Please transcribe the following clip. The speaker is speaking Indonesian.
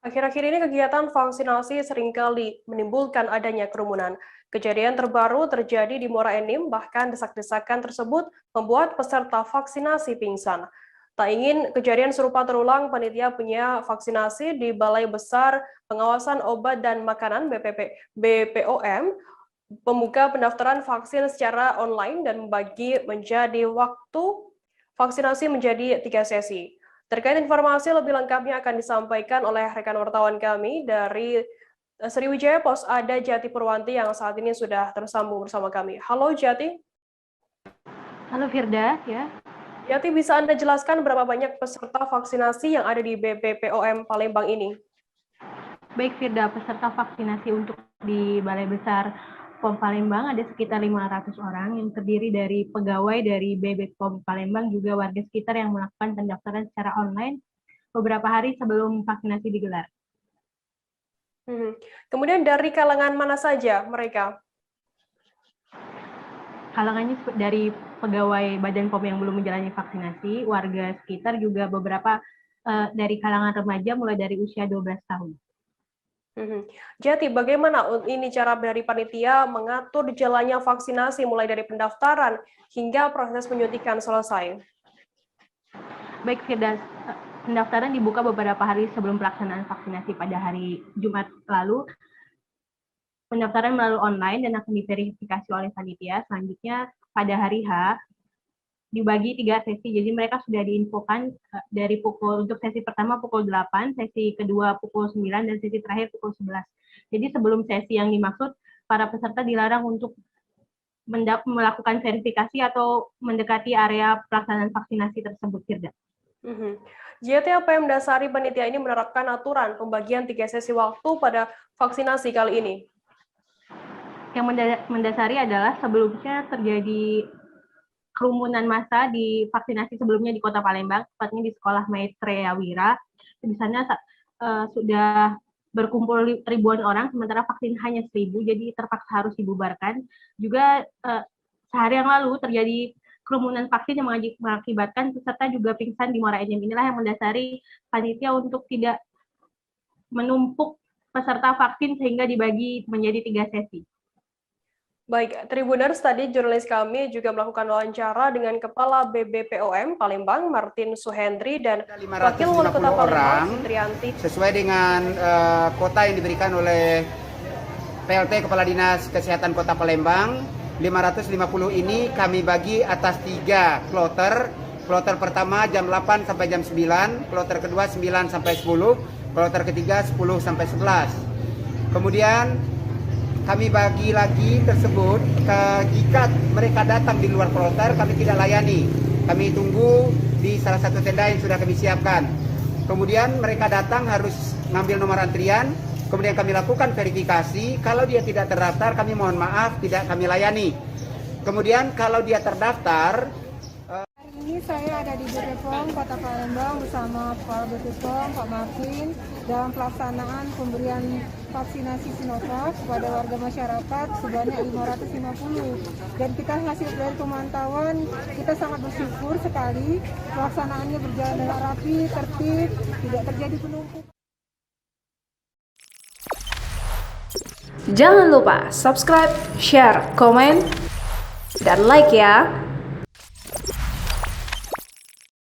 Akhir-akhir ini kegiatan vaksinasi seringkali menimbulkan adanya kerumunan. Kejadian terbaru terjadi di Muara Enim, bahkan desak-desakan tersebut membuat peserta vaksinasi pingsan. Tak ingin kejadian serupa terulang, panitia punya vaksinasi di Balai Besar Pengawasan Obat dan Makanan BPOM membuka pendaftaran vaksin secara online dan membagi menjadi waktu vaksinasi menjadi 3 sesi. Terkait informasi lebih lengkapnya akan disampaikan oleh rekan wartawan kami dari Sriwijaya Pos Ada Jati Purwanti yang saat ini sudah tersambung bersama kami. Halo Jati. Halo Firda, ya. Jati, bisa Anda jelaskan berapa banyak peserta vaksinasi yang ada di BPOM Palembang ini? Baik Firda, peserta vaksinasi untuk di Balai Besar POM Palembang ada sekitar 500 orang yang terdiri dari pegawai dari BPOM Palembang juga warga sekitar yang melakukan pendaftaran secara online beberapa hari sebelum vaksinasi digelar. Kemudian dari kalangan mana saja mereka? Kalangannya dari pegawai Badan POM yang belum menjalani vaksinasi, warga sekitar juga beberapa dari kalangan remaja mulai dari usia 12 tahun. Jadi bagaimana ini cara dari panitia mengatur jalannya vaksinasi mulai dari pendaftaran hingga proses penyuntikan selesai? Baik Firda, pendaftaran dibuka beberapa hari sebelum pelaksanaan vaksinasi pada hari Jumat lalu. Pendaftaran melalui online dan akan diverifikasi oleh panitia. Selanjutnya pada hari H dibagi 3 sesi. Jadi mereka sudah diinfokan dari untuk sesi pertama pukul 8, sesi kedua pukul 9, dan sesi terakhir pukul 11. Jadi sebelum sesi yang dimaksud, para peserta dilarang untuk melakukan verifikasi atau mendekati area pelaksanaan vaksinasi tersebut, Firda. Jadi apa yang mendasari panitia ini menerapkan aturan pembagian 3 sesi waktu pada vaksinasi kali ini? Yang mendasari adalah sebelumnya terjadi kerumunan massa di vaksinasi sebelumnya di Kota Palembang, tepatnya di Sekolah Maitreya Wira. Di sana sudah berkumpul ribuan orang, sementara vaksin hanya 1.000, jadi terpaksa harus dibubarkan. Juga sehari yang lalu terjadi kerumunan vaksin yang mengakibatkan peserta juga pingsan di Muara Enim. Inilah yang mendasari panitia untuk tidak menumpuk peserta vaksin sehingga dibagi menjadi 3 sesi. Baik, Tribuners, tadi jurnalis kami juga melakukan wawancara dengan Kepala BBPOM Palembang, Martin Suhendri, dan Wakil Wali Kota Palembang, Fitrianti. Sesuai dengan kota yang diberikan oleh PLT Kepala Dinas Kesehatan Kota Palembang, 550 ini kami bagi atas 3 kloter. Kloter pertama jam 8 sampai jam 9, kloter kedua 9 sampai 10, kloter ketiga 10 sampai 11. Kemudian kami bagi lagi tersebut jika mereka datang di luar kloter kami tidak layani. Kami tunggu di salah satu tenda yang sudah kami siapkan. Kemudian mereka datang harus ngambil nomor antrian, kemudian kami lakukan verifikasi. Kalau dia tidak terdaftar kami mohon maaf tidak kami layani. Kemudian kalau dia terdaftar, ini saya ada di BPOM Kota Palembang bersama Kepala BPOM Pak Martin dalam pelaksanaan pemberian vaksinasi Sinovac kepada warga masyarakat sebanyak 550. Dan kita hasil dari pemantauan kita sangat bersyukur sekali pelaksanaannya berjalan dengan rapi, tertib, tidak terjadi penumpukan. Jangan lupa subscribe, share, komen, dan like ya.